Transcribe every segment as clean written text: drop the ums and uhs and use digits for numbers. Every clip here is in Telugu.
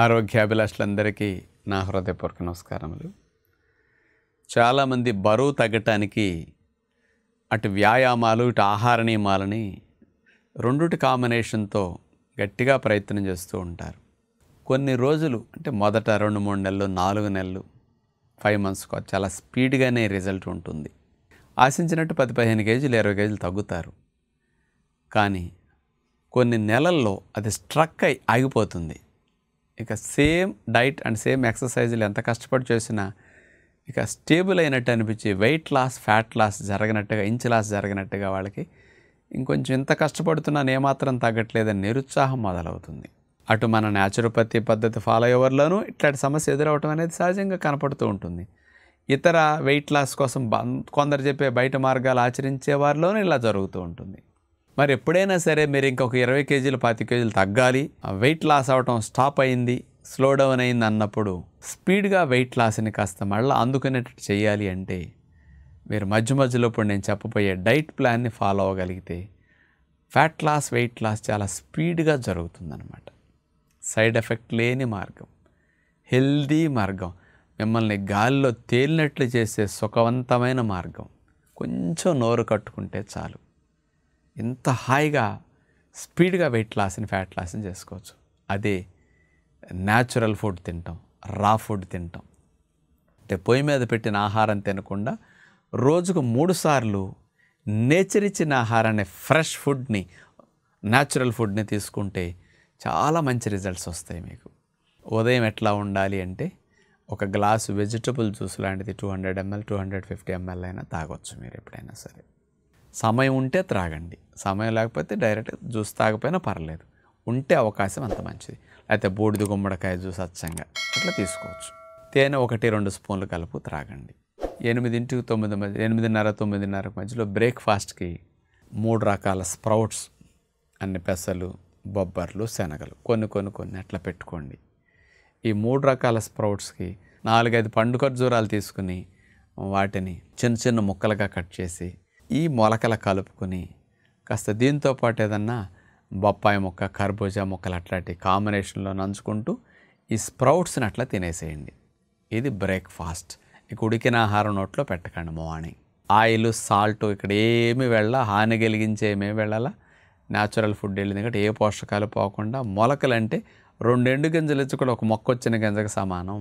ఆరోగ్యాభిలాషులందరికీ నా హృదయపూర్వక నమస్కారములు. చాలామంది బరువు తగ్గటానికి అటు వ్యాయామాలు ఇటు ఆహార నియమాలని రెండుటి కాంబినేషన్తో గట్టిగా ప్రయత్నం చేస్తూ ఉంటారు. కొన్ని రోజులు అంటే మొదట 2-3 నెలలు 4 నెలలు 5 months చాలా స్పీడ్గానే రిజల్ట్ ఉంటుంది. ఆశించినట్టు 10-15 కేజీలు 20 కేజీలు తగ్గుతారు. కానీ కొన్ని నెలల్లో అది స్ట్రక్ అయి ఆగిపోతుంది. ఇక సేమ్ డైట్ అండ్ సేమ్ ఎక్సర్సైజులు ఎంత కష్టపడి చేసినా ఇక స్టేబుల్ అయినట్టు అనిపించి వెయిట్ లాస్ ఫ్యాట్ లాస్ జరగనట్టుగా ఇంచ్ లాస్ జరగనట్టుగా వాళ్ళకి ఇంకొంచెం ఇంత కష్టపడుతున్నాను ఏమాత్రం తగ్గట్లేదని నిరుత్సాహం మొదలవుతుంది. అటు మన న్యాచురోపతి పద్ధతి ఫాలో అయ్యేవారిలోనూ ఇట్లాంటి సమస్య ఎదురవటం అనేది సహజంగా కనపడుతూ ఉంటుంది. ఇతర వెయిట్ లాస్ కోసం కొందరు చెప్పే బయట మార్గాలు ఆచరించే వారిలోనూ ఇలా జరుగుతూ ఉంటుంది. మరి ఎప్పుడైనా సరే మీరు ఇంకొక 20 కేజీలు 25 కేజీలు తగ్గాలి, వెయిట్ లాస్ అవ్వటం స్టాప్ అయింది, స్లో డౌన్ అయింది అన్నప్పుడు స్పీడ్గా వెయిట్ లాస్ని కాస్త మళ్ళీ అందుకునేటట్టు చేయాలి అంటే మీరు మధ్య మధ్యలో ఇప్పుడు నేను చెప్పబోయే డైట్ ప్లాన్ని ఫాలో అవ్వగలిగితే ఫ్యాట్ లాస్ వెయిట్ లాస్ చాలా స్పీడ్గా జరుగుతుందన్నమాట. సైడ్ ఎఫెక్ట్ లేని మార్గం, హెల్దీ మార్గం, మిమ్మల్ని గాలిలో తేలినట్లు చేసే సుఖవంతమైన మార్గం. కొంచెం నోరు కట్టుకుంటే చాలు, ఇంత హాయిగా స్పీడ్గా వెయిట్ లాస్ని ఫ్యాట్ లాస్ని చేసుకోవచ్చు. అదే న్యాచురల్ ఫుడ్ తింటాం, రా ఫుడ్ తింటాం. అంటే పొయ్యి మీద పెట్టిన ఆహారం తినకుండా రోజుకు 3 సార్లు నేచర్ ఇచ్చిన ఆహారాన్ని ఫ్రెష్ ఫుడ్ని న్యాచురల్ ఫుడ్ని తీసుకుంటే చాలా మంచి రిజల్ట్స్ వస్తాయి మీకు. ఉదయం ఎట్లా ఉండాలి అంటే ఒక గ్లాసు వెజిటబుల్ జ్యూస్ లాంటిది 200 ml 250 ml అయినా తాగొచ్చు మీరు ఎప్పుడైనా సరే. సమయం ఉంటే త్రాగండి, సమయం లేకపోతే డైరెక్ట్ జ్యూస్ తాగపోయినా పర్లేదు. ఉంటే అవకాశం అంత మంచిది. లేకపోతే బూడిద గుమ్మడికాయ జ్యూస్ అచ్చంగా అట్లా తీసుకోవచ్చు. తేనె 1-2 స్పూన్లు కలుపు త్రాగండి. 8-9 మధ్య 8:30-9:30 మధ్యలో బ్రేక్ఫాస్ట్కి 3 రకాల స్ప్రౌట్స్, అన్ని పెసలు బొబ్బర్లు శనగలు కొన్ని అట్లా పెట్టుకోండి. ఈ 3 రకాల స్ప్రౌట్స్కి 4-5 పండు ఖర్జూరాలు తీసుకుని వాటిని చిన్న చిన్న ముక్కలుగా కట్ చేసి ఈ మొలకలు కలుపుకొని కాస్త దీంతో పాటు ఏదన్నా బొప్పాయి ముక్క కర్బూజా ముక్కలు అట్లాంటి కాంబినేషన్లో నంచుకుంటూ ఈ స్ప్రౌట్స్ని అట్లా తినేసేయండి. ఇది బ్రేక్ఫాస్ట్. ఇక ఉడికిన ఆహారం నోట్లో పెట్టకండి. మార్నింగ్ ఆయిల్ సాల్ట్ ఇక్కడ ఏమి హాని కలిగించే ఏమేమి వెళ్ళాలా, న్యాచురల్ ఫుడ్ వెళ్ళింది కాబట్టి ఏ పోషకాలు పోకుండా మొలకలు అంటే 2 ఎండు గింజలు ఇచ్చి కూడా ఒక మొక్క వచ్చిన గింజకు సమానం.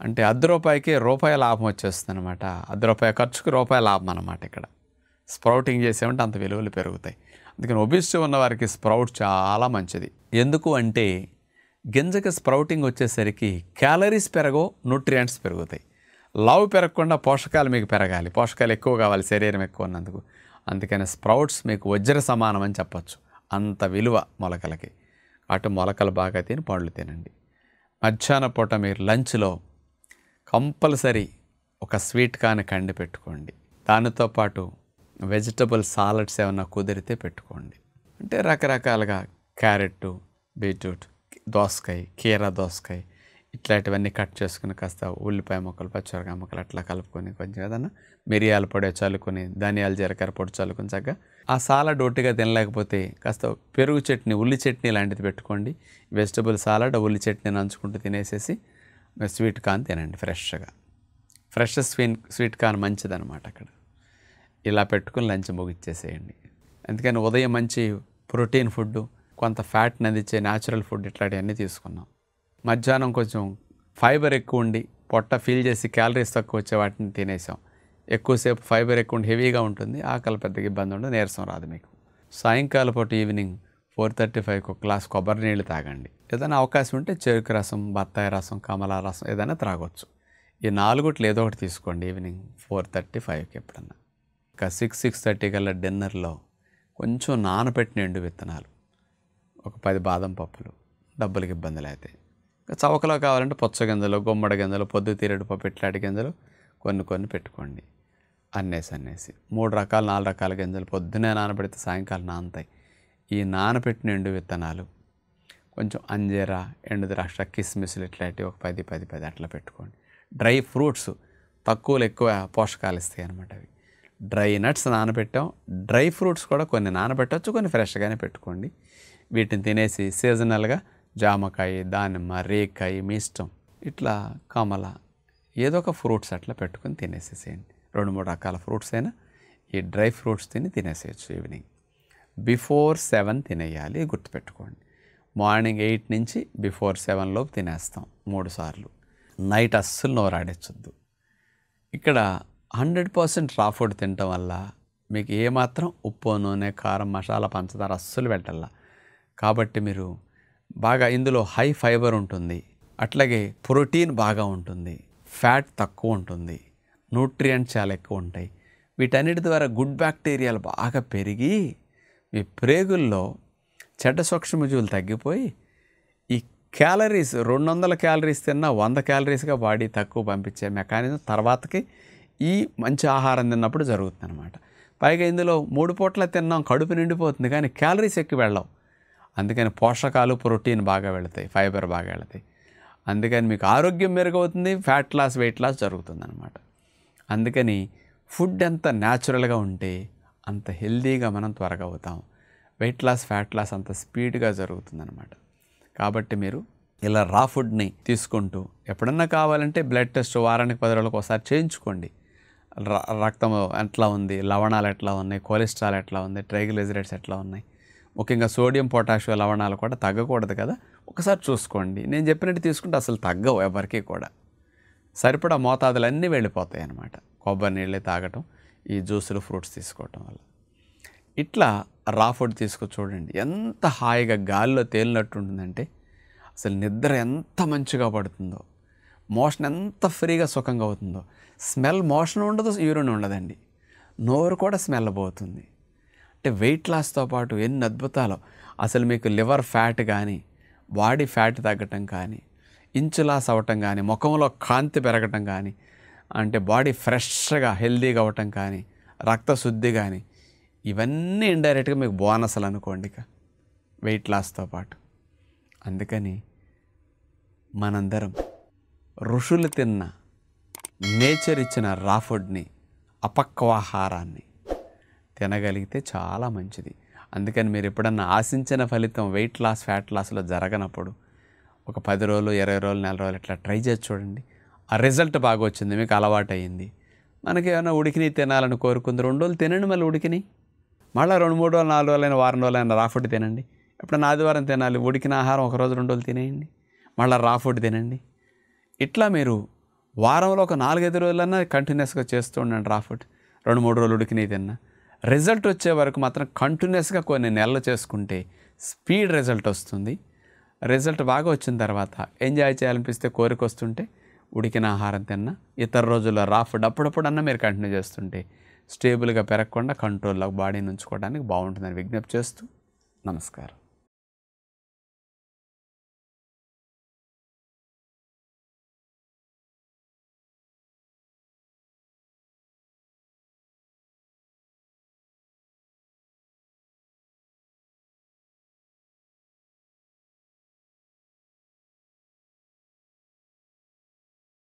అంటే ₹1 లాభం వచ్చేస్తుంది అనమాట. ₹1 ఖర్చుకి ₹1 లాభం అనమాట. ఇక్కడ స్ప్రౌటింగ్ చేసామంటే అంత విలువలు పెరుగుతాయి. అందుకని ఒబిసిటీ ఉన్న వారికి స్ప్రౌట్ చాలా మంచిది. ఎందుకు అంటే గింజకి స్ప్రౌటింగ్ వచ్చేసరికి క్యాలరీస్ పెరగవు, న్యూట్రియంట్స్ పెరుగుతాయి. లావు పెరగకుండా పోషకాలు మీకు పెరగాలి, పోషకాలు ఎక్కువ కావాలి శరీరం ఎక్కువ ఉన్నందుకు. అందుకని స్ప్రౌట్స్ మీకు వజ్ర సమానం అని చెప్పచ్చు, అంత విలువ మొలకలకి. అటు మొలకలు బాగా తిని పండ్లు తినండి. మధ్యాహ్న పూట మీరు లంచ్లో కంపల్సరీ ఒక స్వీట్ కార్న్ కండి పెట్టుకోండి. దానితో పాటు వెజిటబుల్ సాలడ్స్ ఏమన్నా కుదిరితే పెట్టుకోండి. అంటే రకరకాలుగా క్యారెట్, బీట్రూట్, దోసకాయ, కీరా దోసకాయ ఇట్లాంటివన్నీ కట్ చేసుకుని కాస్త ఉల్లిపాయ ముక్కలు పచ్చిమిరపకాయ ముక్కలు అట్లా కలుపుకొని కొంచెం ఏదన్నా మిరియాల పొడి చల్లుకొని ధనియాల జీలకర్ర పొడి చల్లుకొని చక్కగా ఆ సాలడ్ ఒట్టిగా తినలేకపోతే కాస్త పెరుగు చట్నీ ఉల్లి చట్నీ లాంటిది పెట్టుకోండి. వెజిటబుల్ సాలడ్ ఉల్లి చట్నీ నంచుకుంటూ తినేసేసి స్వీట్ కార్న్ తినండి. ఫ్రెష్ స్వీట్ కార్న్ మంచిదన్నమాట. అక్కడ ఇలా పెట్టుకుని లంచ్ ముగిచ్చేసేయండి. అందుకని ఉదయం మంచి ప్రోటీన్ ఫుడ్, కొంత ఫ్యాట్ని అందించే న్యాచురల్ ఫుడ్ ఇట్లాంటివన్నీ తీసుకున్నాం. మధ్యాహ్నం కొంచెం ఫైబర్ ఎక్కువ ఉండి పొట్ట ఫీల్ చేసి క్యాలరీస్ తక్కువ వచ్చే వాటిని తినేసాం. ఎక్కువసేపు ఫైబర్ ఎక్కువ ఉండి హెవీగా ఉంటుంది, ఆకలి పెద్దగా ఇబ్బంది ఉండదు, నీరసం రాదు మీకు. సాయంకాలం పూట ఈవినింగ్ 4:35 ఒక గ్లాస్ కొబ్బరి నీళ్ళు తాగండి. ఏదైనా అవకాశం ఉంటే చెరుకు రసం, బత్తాయి రసం, కమలా రసం ఏదైనా త్రాగొచ్చు. ఈ 4 ఏదో ఒకటి తీసుకోండి ఈవినింగ్ 4:35కి ఎప్పుడన్నా. ఇంకా 6-6:30 కల్లా డిన్నర్లో కొంచెం నానబెట్టిన ఎండు విత్తనాలు, ఒక 10 బాదం పప్పులు, డబ్బులకి ఇబ్బందులు అయితే. ఇంకా చవకలో కావాలంటే పుచ్చ గింజలు, గుమ్మడి గింజలు, పొద్దుతిరేడు పప్పు ఇట్లాంటి గింజలు కొన్ని పెట్టుకోండి. అన్నేసి 3 రకాలు 4 రకాల గింజలు పొద్దునే నానబెడితే సాయంకాలం నానతాయి. ఈ నానబెట్టిన ఎండు విత్తనాలు, కొంచెం అంజీరా, ఎండు ద్రాక్ష, కిస్మిస్లు ఇట్లాంటివి ఒక 10 అట్లా పెట్టుకోండి. డ్రై ఫ్రూట్స్ తక్కువలో ఎక్కువ పోషకాలు ఇస్తాయి అన్నమాట. అవి డ్రై నట్స్ నానబెట్టాం, డ్రై ఫ్రూట్స్ కూడా కొన్ని నానబెట్టవచ్చు, కొన్ని ఫ్రెష్గానే పెట్టుకోండి. వీటిని తినేసి సీజనల్గా జామకాయ, దానిమ్మ, రేకాయ మీ ఇష్టం. ఇట్లా కమల ఏదో ఒక ఫ్రూట్స్ అట్లా పెట్టుకొని తినేసేసేయండి. 2-3 రకాల ఫ్రూట్స్ అయినా ఈ డ్రై ఫ్రూట్స్ తినేసేయచ్చు. ఈవినింగ్ బిఫోర్ 7 తినేయాలి, గుర్తుపెట్టుకోండి. మార్నింగ్ 8 నుంచి బిఫోర్ 7 లోపు తినేస్తాం 3 సార్లు. నైట్ అస్సలు నోరాడించొద్దు. ఇక్కడ 100% రా ఫుడ్ తినటం వల్ల మీకు ఏమాత్రం ఉప్పు, నూనె, కారం, మసాలా, పంచదార అస్సలు పెట్టాల. కాబట్టి మీరు బాగా ఇందులో హై ఫైబర్ ఉంటుంది, అట్లాగే ప్రోటీన్ బాగా ఉంటుంది, ఫ్యాట్ తక్కువ ఉంటుంది, న్యూట్రియంట్స్ చాలా ఎక్కువ ఉంటాయి. వీటన్నిటి ద్వారా గుడ్ బ్యాక్టీరియాలు బాగా పెరిగి మీ ప్రేగుల్లో చెడ్డ సూక్ష్మజీవులు తగ్గిపోయి ఈ క్యాలరీస్ 200 క్యాలరీస్ తిన్నా 100 క్యాలరీస్గా బాడీ తక్కువ పంపించే మెకానిజం తర్వాతకి ఈ మంచి ఆహారం తిన్నప్పుడు జరుగుతుంది అనమాట. పైగా ఇందులో 3 పూట్ల తిన్నాం, కడుపు నిండిపోతుంది, కానీ క్యాలరీస్ ఎక్కువ వెళ్ళవు. అందుకని పోషకాలు, ప్రోటీన్ బాగా వెళతాయి, ఫైబర్ బాగా వెళతాయి. అందుకని మీకు ఆరోగ్యం మెరుగవుతుంది, ఫ్యాట్ లాస్, వెయిట్ లాస్ జరుగుతుంది అనమాట. అందుకని ఫుడ్ ఎంత న్యాచురల్గా ఉంటే అంత హెల్దీగా మనం త్వరగా అవుతాం. వెయిట్ లాస్, ఫ్యాట్ లాస్ అంత స్పీడ్గా జరుగుతుందన్నమాట. కాబట్టి మీరు ఇలా రా ఫుడ్ని తీసుకుంటూ ఎప్పుడన్నా కావాలంటే బ్లడ్ టెస్ట్ వారానికి 10 రోజులకు ఒకసారి చేయించుకోండి. రక్తం ఎట్లా ఉంది, లవణాలు ఎట్లా ఉన్నాయి, కొలెస్ట్రాల్ ఎట్లా ఉంది, ట్రైగ్లిజరైడ్స్ ఎట్లా ఉన్నాయి, ముఖ్యంగా సోడియం, పొటాషియం లవణాలు కూడా తగ్గకూడదు కదా, ఒకసారి చూసుకోండి. నేను చెప్పినట్టు తీసుకుంటే అసలు తగ్గవు ఎవరికి కూడా. సరిపడా మోతాదులన్నీ వెళ్ళిపోతాయి అన్నమాట. కొబ్బరి నీళ్ళే తాగటం, ఈ జ్యూసులు, ఫ్రూట్స్ తీసుకోవటం వల్ల. ఇట్లా రా ఫుడ్ తీసుకు చూడండి, ఎంత హాయిగా గాలిలో తేలినట్టు ఉంటుందంటే అసలు నిద్ర ఎంత మంచిగా పడుతుందో, మోషన్ ఎంత ఫ్రీగా సుఖంగా అవుతుందో. స్మెల్ మోషన్ ఉండదు, యూరిన్ ఉండదండి, నోరు కూడా స్మెల్ పోతుంది. అంటే వెయిట్ లాస్తో పాటు ఎన్ని అద్భుతాలు. అసలు మీకు లివర్ ఫ్యాట్ కానీ, బాడీ ఫ్యాట్ తగ్గటం కానీ, ఇంచు లాస్ అవ్వటం కానీ, ముఖంలో కాంతి పెరగటం కానీ, అంటే బాడీ ఫ్రెష్గా హెల్దీగా అవ్వటం కానీ, రక్తశుద్ధి కానీ, ఇవన్నీ ఇండైరెక్ట్గా మీకు బోనస్లు అనుకోండి ఇక వెయిట్ లాస్తో పాటు. అందుకని మనందరం ఋషులు తిన్న, నేచర్ ఇచ్చిన రా ఫుడ్ని, అపక్వాహారాన్ని తినగలిగితే చాలా మంచిది. అందుకని మీరు ఎప్పుడన్నా ఆశించిన ఫలితం వెయిట్ లాస్, ఫ్యాట్ లాస్లో జరగనప్పుడు ఒక 10 రోజులు, 20 రోజులు, 4 రోజులు ఇట్లా ట్రై చేసి చూడండి. ఆ రిజల్ట్ బాగా వచ్చింది, మీకు అలవాటు అయ్యింది. మనకి ఏమైనా ఉడికిని తినాలని కోరుకుంది, 2 రోజులు తినండి, మళ్ళీ ఉడికిని, మళ్ళీ 2, 3 రోజులు, 4 రోజులైనా, వారం రోజులైనా రా ఫుడ్ తినండి. ఎప్పుడైనా ఆదివారం తినాలి, ఉడికిన ఆహారం 1 రోజు, 2 రోజులు తినేయండి, మళ్ళీ రా ఫుడ్ తినండి. ఇట్లా మీరు వారంలో ఒక 4-5 రోజులన్నా కంటిన్యూస్గా చేస్తూ ఉండండి రా ఫుడ్. 2-3 రోజులు ఉడికినవి తిన్నా రిజల్ట్ వచ్చే వరకు మాత్రం కంటిన్యూస్గా కొన్ని నెలలు చేసుకుంటే స్పీడ్ రిజల్ట్ వస్తుంది. రిజల్ట్ బాగా వచ్చిన తర్వాత ఎంజాయ్ చేయాలనిపిస్తే, కోరిక వస్తుంటే ఉడికిన ఆహారం తిన్నా, ఇతర రోజుల్లో రా ఫుడ్ అప్పుడప్పుడన్నా మీరు కంటిన్యూ చేస్తుంటే స్టేబుల్గా పెరగకుండా కంట్రోల్లో బాడీని ఉంచుకోవడానికి బాగుంటుందని విజ్ఞప్తి చేస్తూ నమస్కారం.